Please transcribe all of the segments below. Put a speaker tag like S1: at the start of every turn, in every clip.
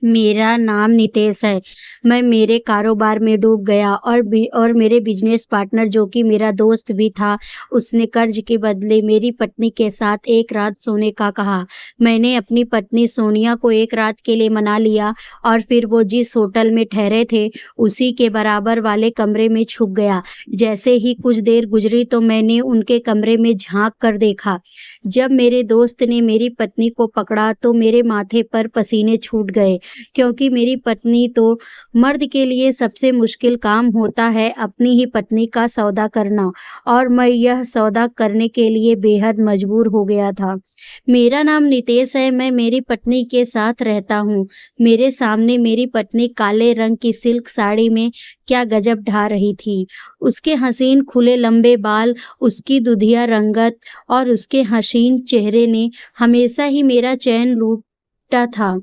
S1: मेरा नाम नितेश है। मैं मेरे कारोबार में डूब गया और मेरे बिजनेस पार्टनर जो कि मेरा दोस्त भी था, उसने कर्ज के बदले मेरी पत्नी के साथ एक रात सोने का कहा। मैंने अपनी पत्नी सोनिया को एक रात के लिए मना लिया और फिर वो जिस होटल में ठहरे थे, उसी के बराबर वाले कमरे में छुप गया। जैसे ही कुछ देर गुजरी तो मैंने उनके कमरे में झाँक कर देखा। जब मेरे दोस्त ने मेरी पत्नी को पकड़ा तो मेरे माथे पर पसीने छूट गए। क्योंकि मेरी पत्नी तो मर्द के लिए सबसे मुश्किल काम होता है अपनी ही पत्नी का सौदा करना, और मैं यह सौदा करने के लिए बेहद मजबूर हो गया था। मेरा नाम नितेश है, मैं मेरी पत्नी के साथ रहता हूँ। मेरे सामने मेरी पत्नी काले रंग की सिल्क साड़ी में क्या गजब ढा रही थी। उसके हसीन खुले लंबे बाल, उसकी दुधिया रंगत और उसके हसीन चेहरे ने हमेशा ही मेरा चैन लूटा था।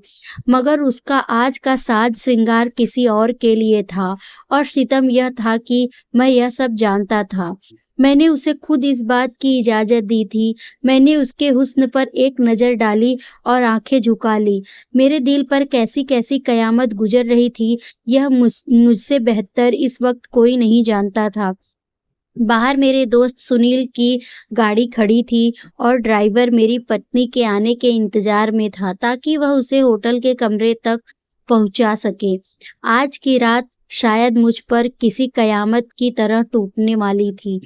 S1: मगर उसका आज का साज श्रृंगार किसी और के लिए था, और सितम यह था कि मैं यह सब जानता था। मैंने उसे खुद इस बात की इजाज़त दी थी। मैंने उसके हुस्न पर एक नज़र डाली और आंखें झुका ली। मेरे दिल पर कैसी-कैसी कयामत गुजर रही थी, यह मुझसे बेहतर इस वक्त कोई नहीं जानता था। बाहर मेरे दोस्त सुनील की गाड़ी खड़ी थी और ड्राइवर मेरी पत्नी के आने के इंतजार में था ताकि वह उसे होटल के कमरे तक पहुंचा सके। आज की रात शायद मुझ पर किसी कयामत की तरह टूटने वाली थी,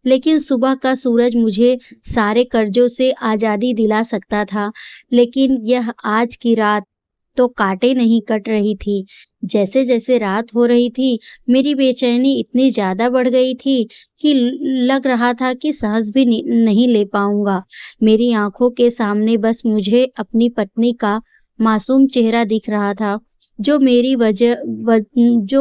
S1: लेकिन सुबह का सूरज मुझे सारे कर्जों से आज़ादी दिला सकता था। लेकिन यह आज की रात तो काटे नहीं कट रही थी। जैसे-जैसे रात हो रही थी, मेरी बेचैनी इतनी ज़्यादा बढ़ गई थी कि लग रहा था कि सांस भी नहीं ले पाऊंगा। मेरी आंखों के सामने बस मुझे अपनी पत्नी का मासूम चेहरा दिख रहा था, जो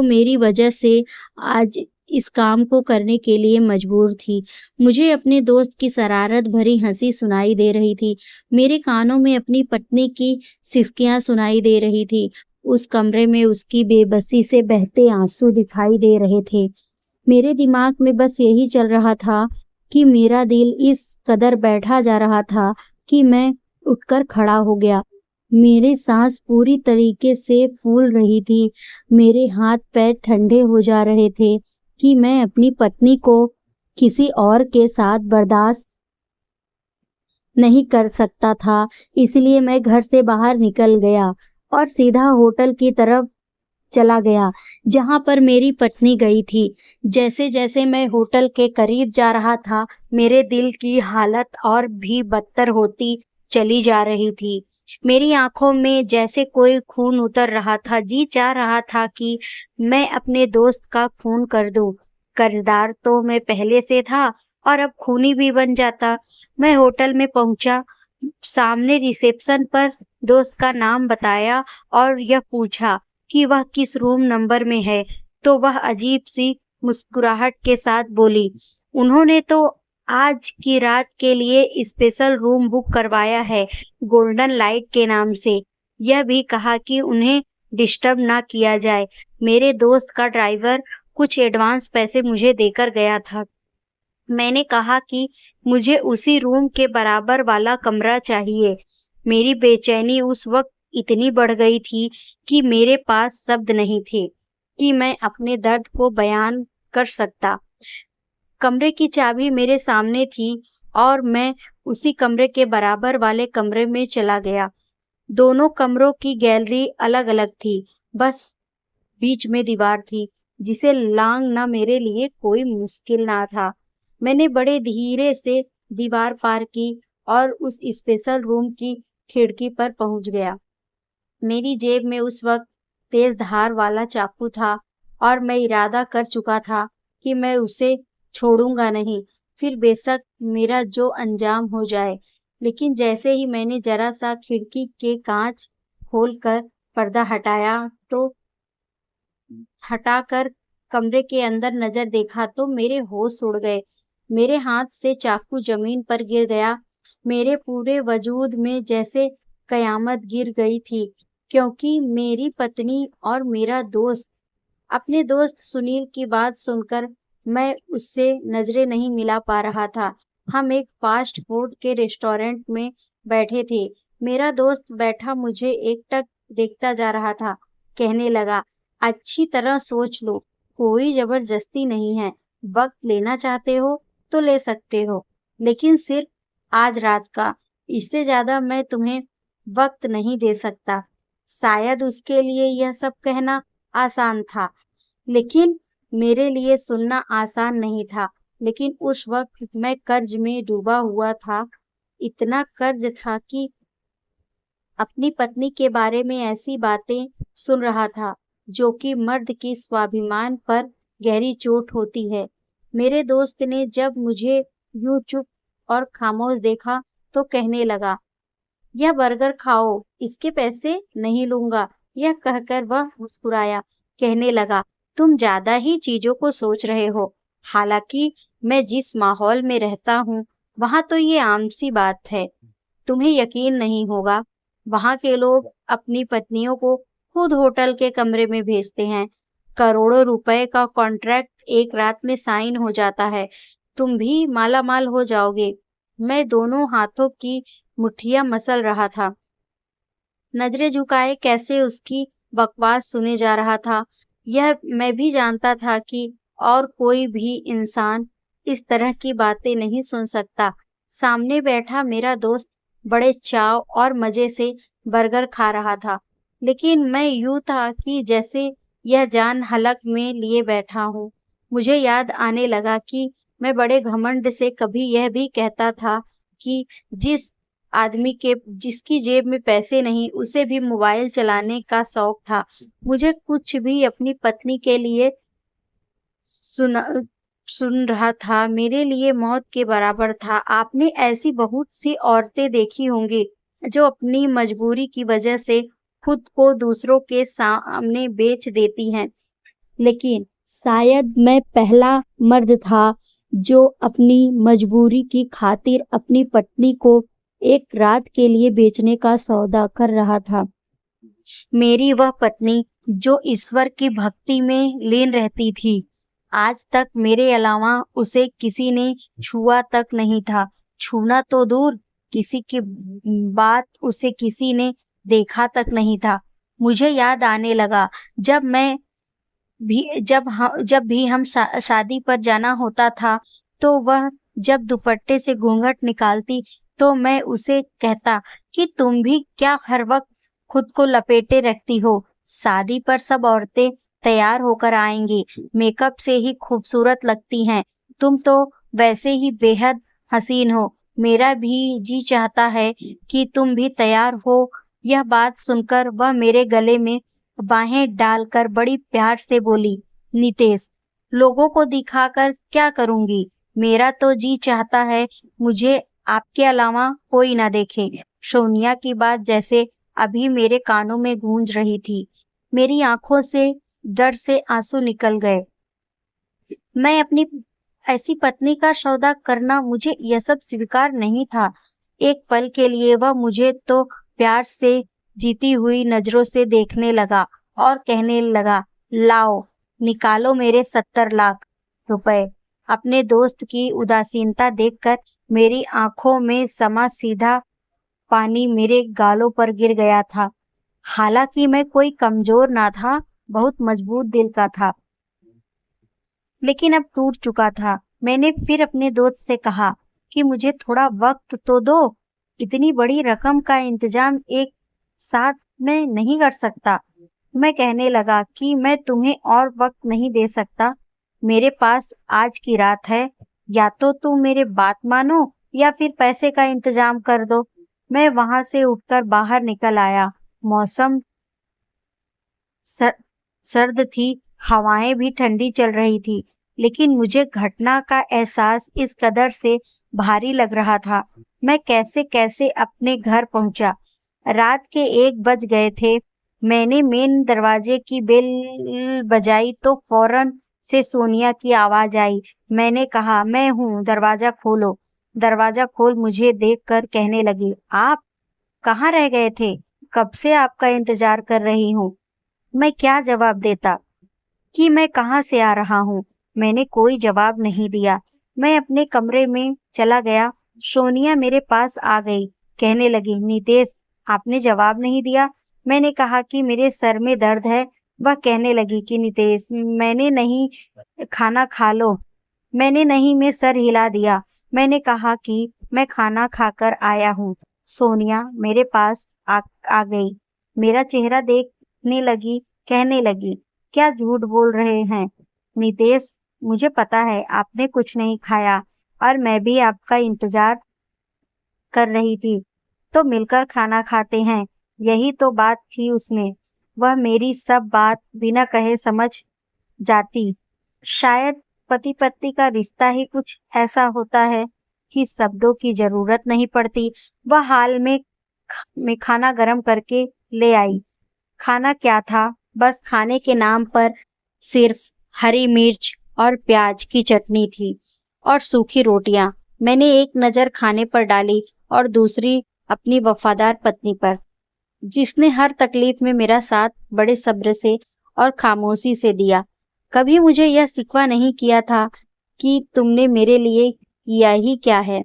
S1: मेरी वजह से आज इस काम को करने के लिए मजबूर थी। मुझे अपने दोस्त की शरारत भरी हंसी सुनाई दे रही थी। मेरे कानों में अपनी पत्नी की सिसकियां सुनाई दे रही थी। उस कमरे में उसकी बेबसी से बहते आंसू दिखाई दे रहे थे। मेरे दिमाग में बस यही चल रहा था कि मेरा दिल इस कदर बैठा जा रहा था कि मैं उठकर खड़ा हो गया। मेरी सांस पूरी तरीके से फूल रही थी। मेरे हाथ पैर ठंडे हो जा रहे थे कि मैं अपनी पत्नी को किसी और के साथ बर्दाश्त नहीं कर सकता था। इसलिए मैं घर से बाहर निकल गया और सीधा होटल की तरफ चला गया जहां पर मेरी पत्नी गई थी। जैसे-जैसे मैं होटल के करीब जा रहा था, मेरे दिल की हालत और भी बदतर होती चली जा रही थी। मेरी आंखों में जैसे कोई खून उतर रहा था। जी चाह रहा था कि मैं अपने दोस्त का खून कर दूं। कर्जदार तो मैं पहले से था और अब खूनी भी बन जाता। मैं होटल में पहुंचा, सामने रिसेप्शन पर दोस्त का नाम बताया और यह पूछा कि वह किस रूम नंबर में है, तो वह अजीब सी मुस्कुराहट के साथ बोली, उन्होंने तो आज की रात के लिए स्पेशल रूम बुक करवाया है गोल्डन लाइट के नाम से। यह भी कहा कि उन्हें डिस्टर्ब ना किया जाए। मेरे दोस्त का ड्राइवर कुछ एडवांस पैसे मुझे देकर गया था। मैंने कहा कि मुझे उसी रूम के बराबर वाला कमरा चाहिए। मेरी बेचैनी उस वक्त इतनी बढ़ गई थी कि मेरे पास शब्द नहीं थे कि मैं अपने दर्द को बयान कर सकता। कमरे की चाबी मेरे सामने थी और मैं उसी कमरे के बराबर वाले कमरे में चला गया। दोनों कमरों की गैलरी अलग-अलग थी, बस बीच में दीवार थी जिसे लांघना मेरे लिए कोई मुश्किल ना था। मैंने बड़े धीरे से दीवार पार की और उस स्पेशल रूम की खिड़की पर पहुंच गया। मेरी जेब में उस वक्त तेज धार वाला चाकू था और मैं इरादा कर चुका था कि मैं उसे छोड़ूंगा नहीं, फिर बेशक मेरा जो अंजाम हो जाए। लेकिन जैसे ही मैंने जरा सा खिड़की के कांच खोलकर पर्दा हटाकर कमरे के अंदर नजर देखा तो मेरे होश उड़ गए। मेरे हाथ से चाकू जमीन पर गिर गया। मेरे पूरे वजूद में जैसे कयामत गिर गई थी, क्योंकि मेरी पत्नी और मेरा दोस्त, अपने दोस्त सुनील की बात सुनकर मैं उससे नजरें नहीं मिला पा रहा था। हम एक फास्ट फूड के रेस्टोरेंट में बैठे थे। मेरा दोस्त बैठा मुझे एकटक देखता जा रहा था। कहने लगा, अच्छी तरह सोच लो, कोई जबरदस्ती नहीं है। वक्त लेना चाहते हो तो ले सकते हो, लेकिन सिर्फ आज रात का। इससे ज्यादा मैं तुम्हें वक्त नहीं दे सकता। शायद उसके लिए यह सब कहना आसान था, लेकिन मेरे लिए सुनना आसान नहीं था। लेकिन उस वक्त मैं कर्ज में डूबा हुआ था। इतना कर्ज था कि अपनी पत्नी के बारे में ऐसी बातें सुन रहा था जो कि मर्द के स्वाभिमान पर गहरी चोट होती है। मेरे दोस्त ने जब मुझे यूं चुप और खामोश देखा तो कहने लगा, यह बर्गर खाओ, इसके पैसे नहीं लूंगा। यह कहकर वह मुस्कुराया। कहने लगा, तुम ज्यादा ही चीजों को सोच रहे हो। हालांकि मैं जिस माहौल में रहता हूँ वहां तो ये आम सी बात है। तुम्हें यकीन नहीं होगा, वहां के लोग अपनी पत्नियों को खुद होटल के कमरे में भेजते हैं। करोड़ों रुपए का कॉन्ट्रैक्ट एक रात में साइन हो जाता है। तुम भी मालामाल हो जाओगे। मैं दोनों हाथों की मुट्ठियां मसल रहा था, नजरें झुकाए कैसे उसकी बकवास सुने जा रहा था। यह मैं भी जानता था कि और कोई भी इंसान इस तरह की बातें नहीं सुन सकता। सामने बैठा मेरा दोस्त बड़े चाव और मजे से बर्गर खा रहा था, लेकिन मैं यूं था कि जैसे यह जान हलक में लिए बैठा हूँ। मुझे याद आने लगा कि मैं बड़े घमंड से कभी यह भी कहता था कि जिस आदमी के जिसकी जेब में पैसे नहीं, उसे भी मोबाइल चलाने का शौक था। मुझे कुछ भी अपनी पत्नी के लिए सुना सुन रहा था मेरे लिए मौत के बराबर था। आपने ऐसी बहुत सी औरतें देखी होंगी जो अपनी मजबूरी की वजह से खुद को दूसरों के सामने बेच देती हैं, लेकिन शायद मैं पहला मर्द था जो अपनी मजबूरी की खातिर अपनी पत्नी को एक रात के लिए बेचने का सौदा कर रहा था। मेरी वह पत्नी जो ईश्वर की भक्ति में लीन रहती थी, आज तक मेरे अलावा उसे किसी ने छुआ तक नहीं था। छूना तो दूर, किसी की बात उसे किसी ने देखा तक नहीं था। मुझे याद आने लगा, जब भी हम शादी पर जाना होता था तो वह जब दुपट्टे से घूंघट निकालती तो मैं उसे कहता कि तुम भी क्या हर वक्त खुद को लपेटे रखती हो। शादी पर सब औरतें तैयार होकर आएंगी, मेकअप से ही खूबसूरत लगती हैं। तुम तो वैसे ही बेहद हसीन हो। मेरा भी जी चाहता है कि तुम भी तैयार हो। यह बात सुनकर वह मेरे गले में बाहें डालकर बड़ी प्यार से बोली, नितेश, लोगों को दिखाकर क्या करूंगी? मेरा तो जी चाहता है मुझे आपके अलावा कोई ना देखे। सोनिया की बात जैसे अभी मेरे कानों में गूंज रही थी। मेरी आंखों से डर से आंसू निकल गए। मैं अपनी ऐसी पत्नी का सौदा करना, मुझे यह सब स्वीकार नहीं था। एक पल के लिए वह मुझे तो प्यार से जीती हुई नजरों से देखने लगा और कहने लगा, लाओ, निकालो मेरे 70 लाख रुपए। अपने दोस्त की उदासीनता देखकर मेरी आंखों में समा सीधा पानी मेरे गालों पर गिर गया था। हालांकि मैं कोई कमजोर ना था, बहुत मजबूत दिल का था, लेकिन अब टूट चुका था। मैंने फिर अपने दोस्त से कहा कि मुझे थोड़ा वक्त तो दो। इतनी बड़ी रकम का इंतजाम एक साथ मैं नहीं कर सकता। मैं कहने लगा कि मैं तुम्हें और वक्त नहीं दे सकता। मेरे पास आज की रात है, या तो तुम मेरे बात मानो या फिर पैसे का इंतजाम कर दो। मैं वहां से उठकर बाहर निकल आया। मौसम सर्द थी, हवाएं भी ठंडी चल रही थी, लेकिन मुझे घटना का एहसास इस कदर से भारी लग रहा था। मैं कैसे कैसे अपने घर पहुंचा। रात के 1 बज गए थे। मैंने मेन दरवाजे की बेल बजाई तो फौरन से सोनिया की आवाज आई। मैंने कहा, मैं हूँ, दरवाजा खोलो। दरवाजा खोल मुझे देखकर कहने लगी, आप कहाँ रह गए थे? कब से आपका इंतजार कर रही हूँ। मैं क्या जवाब देता कि मैं कहाँ से आ रहा हूँ। मैंने कोई जवाब नहीं दिया। मैं अपने कमरे में चला गया। सोनिया मेरे पास आ गई, कहने लगी, नितेश, आपने जवाब नहीं दिया। मैंने कहा कि मेरे सर में दर्द है। वह कहने लगी कि नितेश, मैंने नहीं, खाना खा लो। मैंने नहीं में सर हिला दिया। मैंने कहा कि मैं खाना खाकर आया हूँ। सोनिया मेरे पास आ गई। मेरा चेहरा देखने लगी, कहने लगी, क्या झूठ बोल रहे हैं नितेश, मुझे पता है आपने कुछ नहीं खाया और मैं भी आपका इंतजार कर रही थी, तो मिलकर खाना खाते हैं। यही तो बात थी उसमें। वह मेरी सब बात बिना कहे समझ जाती। शायद पति पत्नी का रिश्ता ही कुछ ऐसा होता है कि शब्दों की जरूरत नहीं पड़ती। वह हाल में खाना गरम करके ले आई। खाना क्या था, बस खाने के नाम पर सिर्फ हरी मिर्च और प्याज की चटनी थी और सूखी रोटियां। मैंने एक नजर खाने पर डाली और दूसरी अपनी वफादार पत्नी पर, जिसने हर तकलीफ में मेरा साथ बड़े सब्र से और खामोशी से दिया। कभी मुझे यह सिकवा नहीं किया था कि तुमने मेरे लिए किया ही क्या है।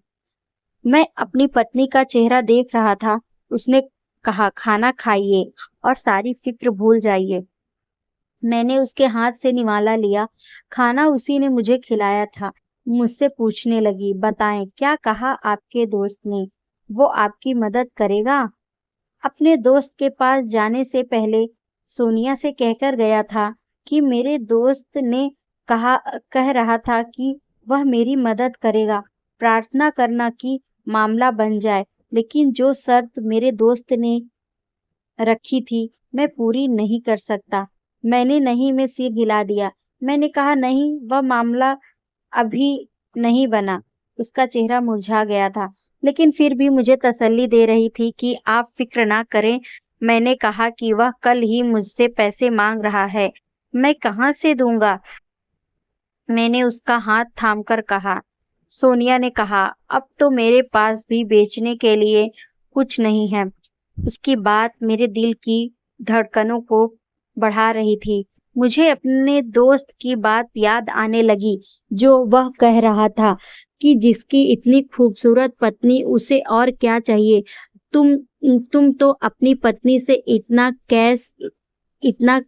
S1: मैं अपनी पत्नी का चेहरा देख रहा था। उसने कहा, खाना खाइए और सारी फिक्र भूल जाइए। मैंने उसके हाथ से निवाला लिया। खाना उसी ने मुझे खिलाया था। मुझसे पूछने लगी, बताएं क्या कहा आपके दोस्त ने? वो आपकी मदद करेगा? अपने दोस्त के पास जाने से पहले सोनिया से कहकर गया था कि मेरे दोस्त ने कह रहा था कि वह मेरी मदद करेगा। प्रार्थना करना कि मामला बन जाए, लेकिन जो शर्त मेरे दोस्त ने रखी थी मैं पूरी नहीं कर सकता। मैंने नहीं में सिर हिला दिया। मैंने कहा, नहीं, वह मामला अभी नहीं बना। उसका चेहरा मुरझा गया था, लेकिन फिर भी मुझे तसल्ली दे रही थी कि आप फिक्र ना करें। मैंने कहा कि वह कल ही मुझसे पैसे मांग रहा है। मैं कहाँ से दूंगा? मैंने उसका हाथ थामकर कहा। सोनिया ने कहा, अब तो मेरे पास भी बेचने के लिए कुछ नहीं है। उसकी बात मेरे दिल की धड़कनों को बढ़ा रही थी। मुझे अपने दोस्त की बात याद आने लगी, जो वह कह रहा था कि जिसकी इतनी खूबसूरत पत्नी, उसे और क्या चाहिए। तुम तो अपनी पत्नी से इतना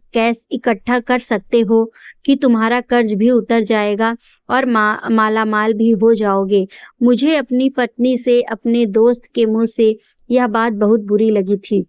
S1: कैश इकट्ठा कर सकते हो कि तुम्हारा कर्ज भी उतर जाएगा और मालामाल भी हो जाओगे। मुझे अपनी पत्नी से, अपने दोस्त के मुंह से यह बात बहुत बुरी लगी थी।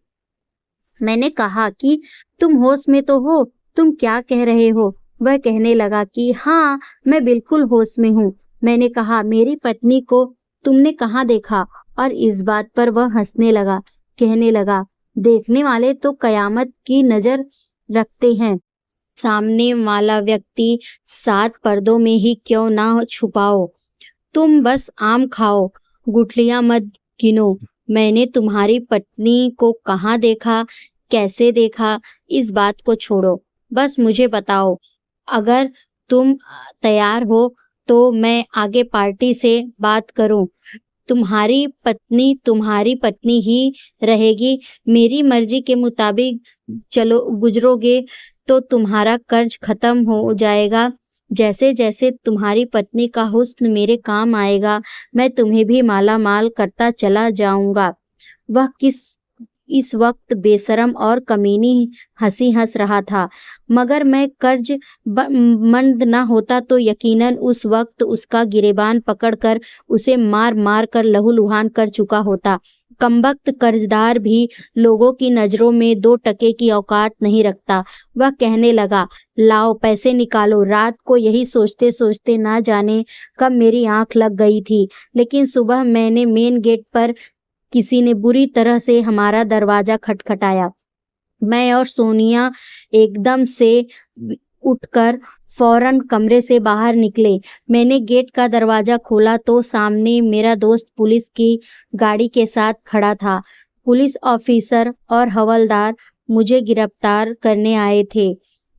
S1: मैंने कहा कि तुम होश में तो हो, तुम क्या कह रहे हो? वह कहने लगा कि हाँ, मैं बिल्कुल होश में हूँ। मैंने कहा, मेरी पत्नी को तुमने कहाँ देखा? और इस बात पर वह हंसने लगा, कहने लगा, देखने वाले तो कयामत की नजर रखते हैं। सामने वाला व्यक्ति 7 पर्दों में ही क्यों ना छुपाओ। तुम बस आम खाओ, गुठलियां मत गिनो। मैंने तुम्हारी पत्नी को कहाँ देखा, कैसे देखा, इस बात को छोड़ो। बस मुझे बताओ। अगर तुम तैयार हो तो मैं आगे पार्टी से बात करूं। तुम्हारी पत्नी ही रहेगी। मेरी मर्जी के मुताबिक चलो गुजरोगे तो तुम्हारा कर्ज खत्म हो जाएगा। जैसे जैसे तुम्हारी पत्नी का हुस्न मेरे काम आएगा, मैं तुम्हें भी माला माल करता चला जाऊंगा। वह इस वक्त बेशरम और कमीनी हंसी हंस रहा था, मगर मैं मंद न होता तो यकीनन उस वक्त उसका गिरेबान पकड़कर उसे मार मार कर लहूलुहान कर चुका होता। कमबख्त कर्जदार भी लोगों की नजरों में 2 टके की औकात नहीं रखता। वह कहने लगा, लाओ पैसे निकालो। रात को यही सोचते सोचते ना जाने कब मेरी आंख लग गई थी, लेकिन सुबह मैंने मेन गेट पर किसी ने बुरी तरह से हमारा दरवाजा खटखटाया। मैं और सोनिया एकदम से उठकर फौरन कमरे से बाहर निकले। मैंने गेट का दरवाजा खोला तो सामने मेरा दोस्त पुलिस की गाड़ी के साथ खड़ा था। पुलिस ऑफिसर और हवलदार मुझे गिरफ्तार करने आए थे।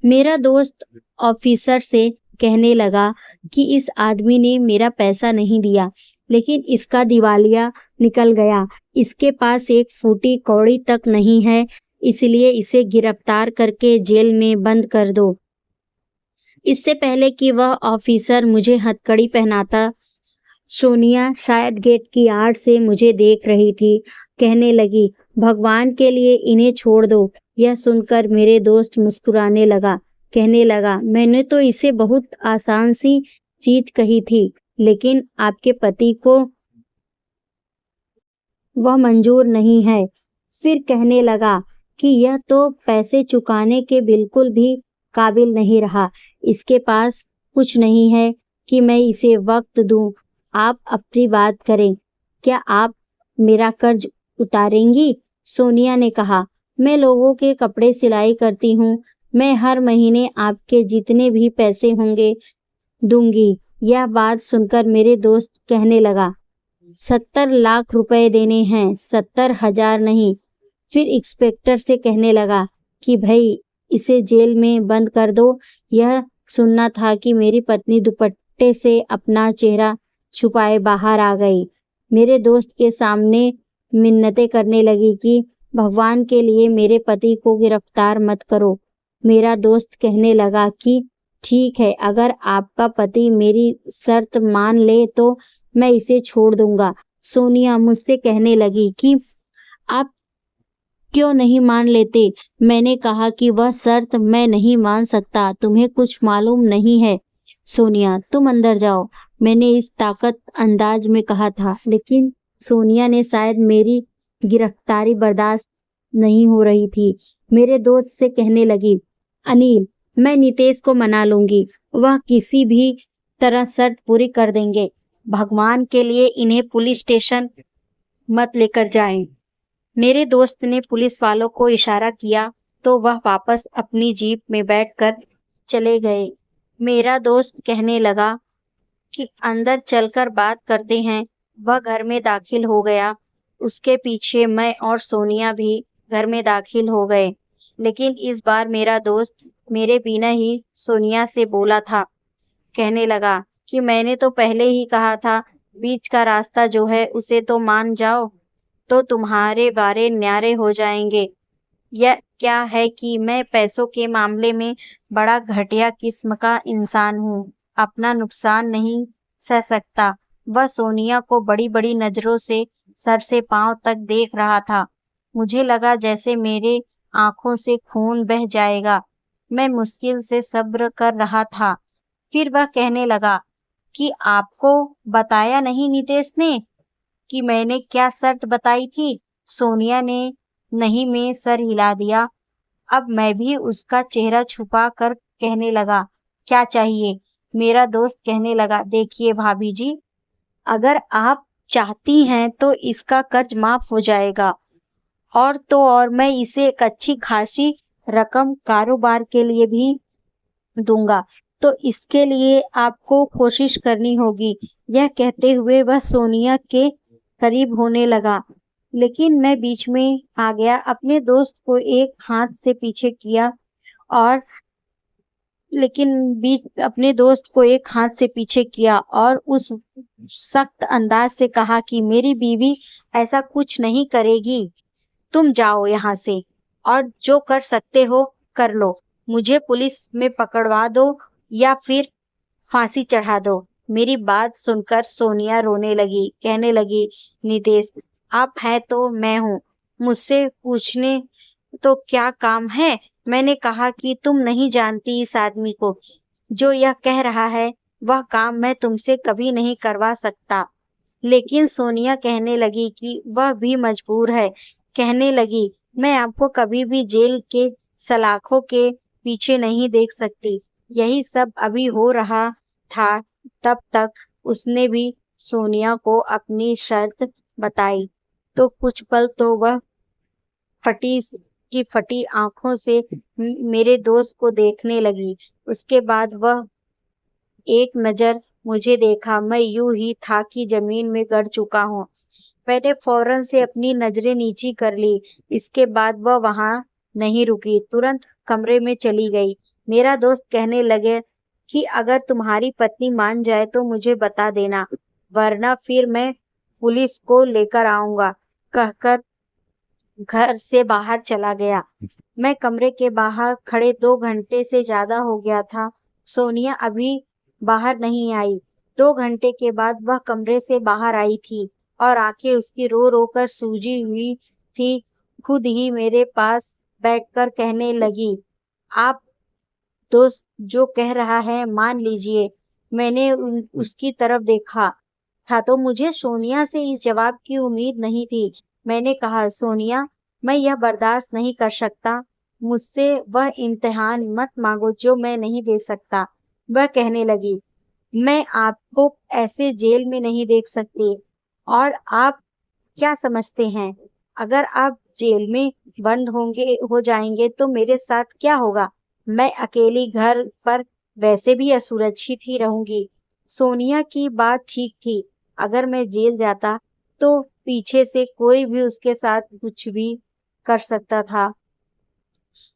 S1: मेरा दोस्त ऑफिसर से कहने लगा कि इस आदमी ने मेरा पैसा नहीं दिया, लेकिन इसका दिवालिया निकल गया। इसके पास एक फूटी कौड़ी तक नहीं है, इसलिए इसे गिरफ्तार करके जेल में बंद कर दो। इससे पहले कि वह ऑफिसर मुझे हथकड़ी पहनाता, सोनिया शायद गेट की आड़ से मुझे देख रही थी। कहने लगी, भगवान के लिए इन्हें छोड़ दो। यह सुनकर मेरे दोस्त मुस्कुराने लगा, कहने लगा, मैंने तो इसे बहुत आसान सी चीज कही थी, लेकिन आपके पति को वह मंजूर नहीं है। फिर कहने लगा कि यह तो पैसे चुकाने के बिल्कुल भी काबिल नहीं रहा। इसके पास कुछ नहीं है कि मैं इसे वक्त दूं। आप अपनी बात करें। क्या आप मेरा कर्ज उतारेंगी? सोनिया ने कहा, मैं लोगों के कपड़े सिलाई करती हूँ। मैं हर महीने आपके जितने भी पैसे होंगे दूंगी। यह बात सुनकर मेरे दोस्त कहने लगा, 70 लाख रुपए देने हैं, 70,000 नहीं। फिर इंस्पेक्टर से कहने लगा कि भाई इसे जेल में बंद कर दो। यह सुनना था कि मेरी पत्नी दुपट्टे से अपना चेहरा छुपाए बाहर आ गई। मेरे दोस्त के सामने मिन्नतें करने लगी कि भगवान के लिए मेरे पति को गिरफ्तार मत करो। मेरा दोस्त कहने लगा कि ठीक है, अगर आपका पति मेरी शर्त मान ले तो मैं इसे छोड़ दूंगा। सोनिया मुझसे कहने लगी कि आप क्यों नहीं मान लेते? मैंने कहा कि वह शर्त मैं नहीं मान सकता, तुम्हें कुछ मालूम नहीं है। सोनिया, तुम अंदर जाओ, मैंने इस ताकत अंदाज में कहा था, लेकिन सोनिया ने शायद मेरी गिरफ्तारी बर्दाश्त नहीं हो रही थी। मेरे दोस्त से कहने लगी, अनिल, मैं नितेश को मना लूंगी, वह किसी भी तरह शर्त पूरी कर देंगे। भगवान के लिए इन्हें पुलिस स्टेशन मत लेकर जाएं। मेरे दोस्त ने पुलिस वालों को इशारा किया तो वह वापस अपनी जीप में बैठकर चले गए। मेरा दोस्त कहने लगा कि अंदर चलकर बात करते हैं। वह घर में दाखिल हो गया। उसके पीछे मैं और सोनिया भी घर में दाखिल हो गए। लेकिन इस बार मेरा दोस्त मेरे बिना ही सोनिया से बोला था। कहने लगा कि मैंने तो पहले ही कहा था, बीच का रास्ता जो है उसे तो मान जाओ, तो तुम्हारे बारे न्यारे हो जाएंगे। यह क्या है कि मैं पैसों के मामले में बड़ा घटिया किस्म का इंसान हूँ, अपना नुकसान नहीं सह सकता। वह सोनिया को बड़ी बड़ी नजरों से सर से पांव तक देख रहा था। मुझे लगा जैसे मेरे आंखों से खून बह जाएगा। मैं मुश्किल से सब्र कर रहा था। फिर वह कहने लगा कि आपको बताया नहीं नितेश ने कि मैंने क्या शर्त बताई थी? सोनिया ने नहीं में सर हिला दिया। अब मैं भी उसका चेहरा छुपा कर कहने लगा, क्या चाहिए? मेरा दोस्त कहने लगा, देखिए भाभी जी, अगर आप चाहती हैं तो इसका कर्ज माफ हो जाएगा, और तो और मैं इसे एक अच्छी खासी रकम कारोबार के लिए भी दूंगा, तो इसके लिए आपको कोशिश करनी होगी। यह कहते हुए वह सोनिया के करीब होने लगा, लेकिन मैं बीच में आ गया, अपने दोस्त को एक हाथ से पीछे किया और उस सख्त अंदाज से कहा कि मेरी बीवी ऐसा कुछ नहीं करेगी। तुम जाओ यहाँ से और जो कर सकते हो कर लो। मुझे पुलिस में पकड़वा दो या फिर फांसी चढ़ा दो। मेरी बात सुनकर सोनिया रोने लगी, कहने लगी, नितेश, आप हैं तो मैं हूँ, मुझसे पूछने तो क्या काम है? मैंने कहा कि तुम नहीं जानती इस आदमी को, जो यह कह रहा है वह काम मैं तुमसे कभी नहीं करवा सकता। लेकिन सोनिया कहने लगी कि वह भी मजबूर है। कहने लगी, मैं आपको कभी भी जेल के सलाखों के पीछे नहीं देख सकती। यही सब अभी हो रहा था, तब तक उसने भी सोनिया को अपनी शर्त बताई। तो कुछ पल तो वह फटी आंखों से मेरे दोस्त को देखने लगी। उसके बाद वह एक नजर मुझे देखा। मैं यूं ही था कि जमीन में गड़ चुका हूँ। मैंने फौरन से अपनी नजरें नीची कर ली। इसके बाद वह वहां नहीं रुकी, तुरंत कमरे में चली गई। मेरा दोस्त कहने लगे कि अगर तुम्हारी पत्नी मान जाए तो मुझे बता देना, वरना फिर मैं पुलिस को लेकर आऊंगा, कहकर घर से बाहर चला गया। मैं कमरे के बाहर खड़े 2 घंटे से ज्यादा हो गया था। सोनिया अभी बाहर नहीं आई। 2 घंटे के बाद वह कमरे से बाहर आई थी और आंखें उसकी रो रो कर सूजी हुई थी खुद ही मेरे पास बैठकर कहने लगी, आप दोस्त जो कह रहा है मान लीजिए। मैंने उसकी तरफ देखा था तो मुझे सोनिया से इस जवाब की उम्मीद नहीं थी। मैंने कहा, सोनिया, मैं यह बर्दाश्त नहीं कर सकता। मुझसे वह इम्तिहान मत मांगो जो मैं नहीं दे सकता। वह कहने लगी, मैं आपको ऐसे जेल में नहीं देख सकती। और आप क्या समझते हैं, अगर आप जेल में बंद हो जाएंगे तो मेरे साथ क्या होगा? मैं अकेली घर पर वैसे भी असुरक्षित ही रहूंगी। सोनिया की बात ठीक थी। अगर मैं जेल जाता तो पीछे से कोई भी उसके साथ कुछ भी कर सकता था।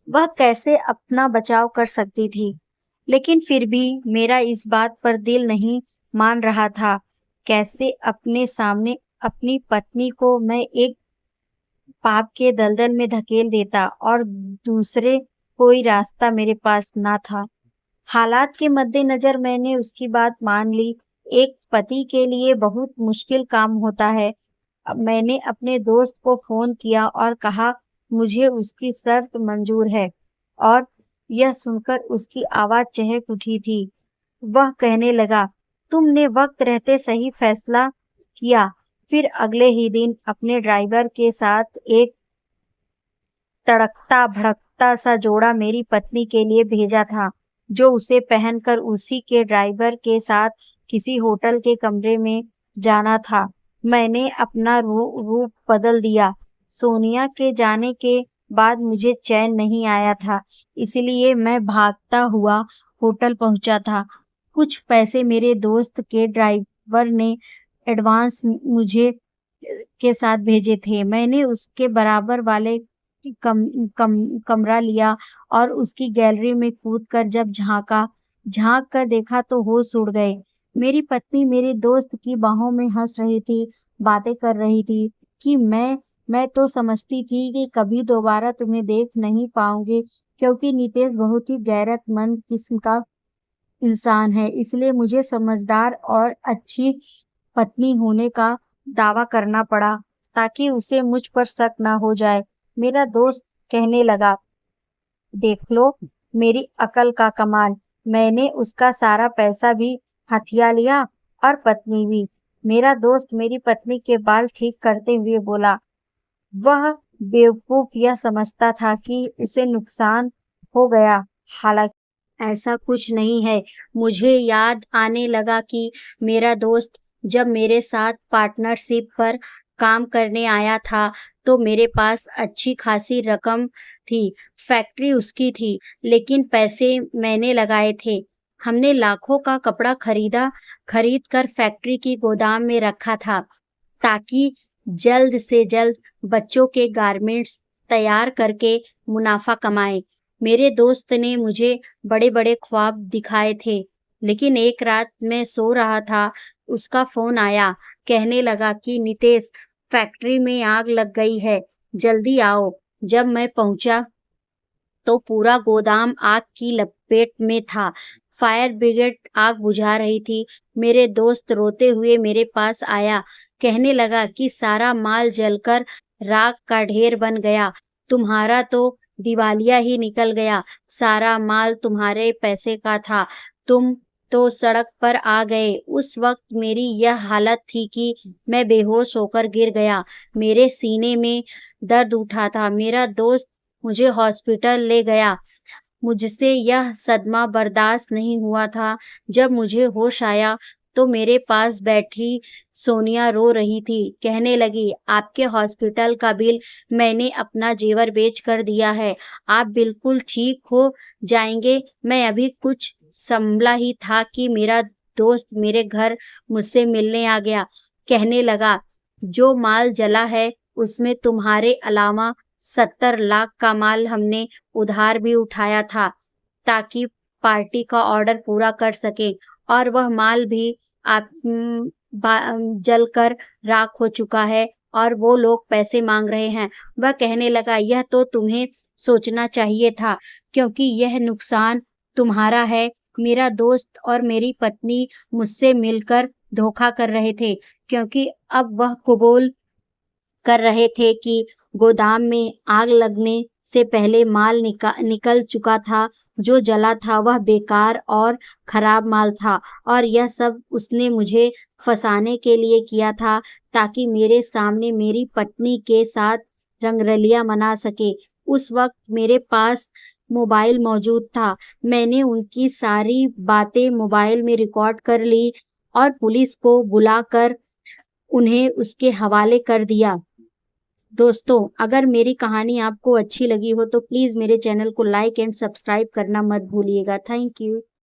S1: वह कैसे अपना बचाव कर सकती थी? लेकिन फिर भी मेरा इस बात पर दिल नहीं मान रहा था। कैसे अपने सामने अपनी पत्नी को मैं एक पाप के दलदल में धकेल देता और दूसरे कोई रास्ता मेरे पास ना था। हालात के मद्देनजर मैंने उसकी बात मान ली। एक पति के लिए बहुत मुश्किल काम होता है। अब मैंने अपने दोस्त को फोन किया और कहा, मुझे उसकी शर्त मंजूर है। और यह सुनकर उसकी आवाज चहक उठी थी। वह कहने लगा, तुमने वक्त रहते सही फैसला किया। फिर अगले ही दिन अपने ड्राइवर के साथ एक तड़कता भड़कता सा जोड़ा मेरी पत्नी के लिए भेजा था, जो उसे पहनकर उसी के ड्राइवर के साथ किसी होटल के कमरे में जाना था। मैंने अपना रूप बदल दिया। सोनिया के जाने के बाद मुझे चैन नहीं आया था, इसलिए मैं भागता हुआ होटल पहुंचा था। कुछ पैसे मेरे दोस्त के ड्राइवर ने एडवांस मुझे के साथ भेजे थे। मैंने उसके बराबर वाले कम कम कमरा लिया और उसकी गैलरी में कूदकर जब झांक कर देखा तो होश उड़ गए। मेरी पत्नी मेरे दोस्त की बाहों में हंस रही थी, बातें कर रही थी कि मैं तो समझती थी कि कभी दोबारा तुम्हें देख नहीं पाऊंगी, क्योंकि नितेश बहुत ही गैरतमंद किस्म का इंसान है, इसलिए मुझे समझदार और अच्छी पत्नी होने का दावा करना पड़ा ताकि उसे मुझ पर शक ना हो जाए। मेरा दोस्त कहने लगा, देख लो मेरी अकल का कमाल। मैंने उसका सारा पैसा भी हथिया लिया और पत्नी भी। मेरा दोस्त मेरी पत्नी के बाल ठीक करते हुए बोला, वह बेवकूफ यह समझता था कि उसे नुकसान हो गया, हालांकि ऐसा कुछ नहीं है। मुझे याद आने लगा कि मेरा दोस्त जब मेरे साथ पार्टनरशिप पर काम करने आया था तो मेरे पास अच्छी खासी रकम थी। फैक्ट्री उसकी थी, लेकिन पैसे मैंने लगाए थे। हमने लाखों का कपड़ा खरीद कर फैक्ट्री की गोदाम में रखा था ताकि जल्द से जल्द बच्चों के गारमेंट्स तैयार करके मुनाफा कमाएं। मेरे दोस्त ने मुझे बड़े-बड़े ख्वाब दिखाए थे, लेकिन एक रात मैं सो रहा था, उसका फोन आया। कहने लगा कि नितेश, फैक्ट्री में आग लग गई है, जल्दी आओ। जब मैं पहुंचा तो पूरा गोदाम आग की लपेट में था। फायर ब्रिगेड आग बुझा रही थी। मेरे दोस्त रोते हुए मेरे पास आया, कहने लगा कि सारा माल जलकर राख का ढेर बन गया। तुम्हारा तो दिवालिया ही निकल गया। सारा माल तुम्हारे पैसे का था। तुम तो सड़क पर आ गए। उस वक्त मेरी यह हालत थी कि मैं बेहोश होकर गिर गया। मेरे सीने में दर्द उठा था। मेरा दोस्त मुझे हॉस्पिटल ले गया। मुझसे यह सदमा बर्दाश्त नहीं हुआ था। जब मुझे होश आया तो मेरे पास बैठी सोनिया रो रही थी। कहने लगी, आपके हॉस्पिटल का बिल मैंने अपना जेवर बेच कर दिया है। आप बिल्कुल ठीक हो जाएंगे। मैं अभी कुछ संभला ही था कि मेरा दोस्त मेरे घर मुझसे मिलने आ गया। कहने लगा, जो माल जला है उसमें तुम्हारे अलावा 70 लाख का माल हमने उधार भी उठाया था ताकि पार्टी का ऑर्डर पूरा कर सके, और वह माल भी आप जलकर राख हो चुका है और वो लोग पैसे मांग रहे हैं। वह कहने लगा, यह तो तुम्हें सोचना चाहिए था, क्योंकि यह नुकसान तुम्हारा है। मेरा दोस्त और मेरी पत्नी मुझसे मिलकर धोखा कर रहे थे, क्योंकि अब वह कबूल कर रहे थे कि गोदाम में आग लगने से पहले माल निकल चुका था। जो जला था वह बेकार और खराब माल था और यह सब उसने मुझे फंसाने के लिए किया था ताकि मेरे सामने मेरी पत्नी के साथ रंगरलिया मना सके। उस वक्त मेरे पास मोबाइल मौजूद था। मैंने उनकी सारी बातें मोबाइल में रिकॉर्ड कर ली और पुलिस को बुलाकर उन्हें उसके हवाले कर दिया। दोस्तों, अगर मेरी कहानी आपको अच्छी लगी हो तो प्लीज़ मेरे चैनल को लाइक एंड सब्सक्राइब करना मत भूलिएगा। Thank you.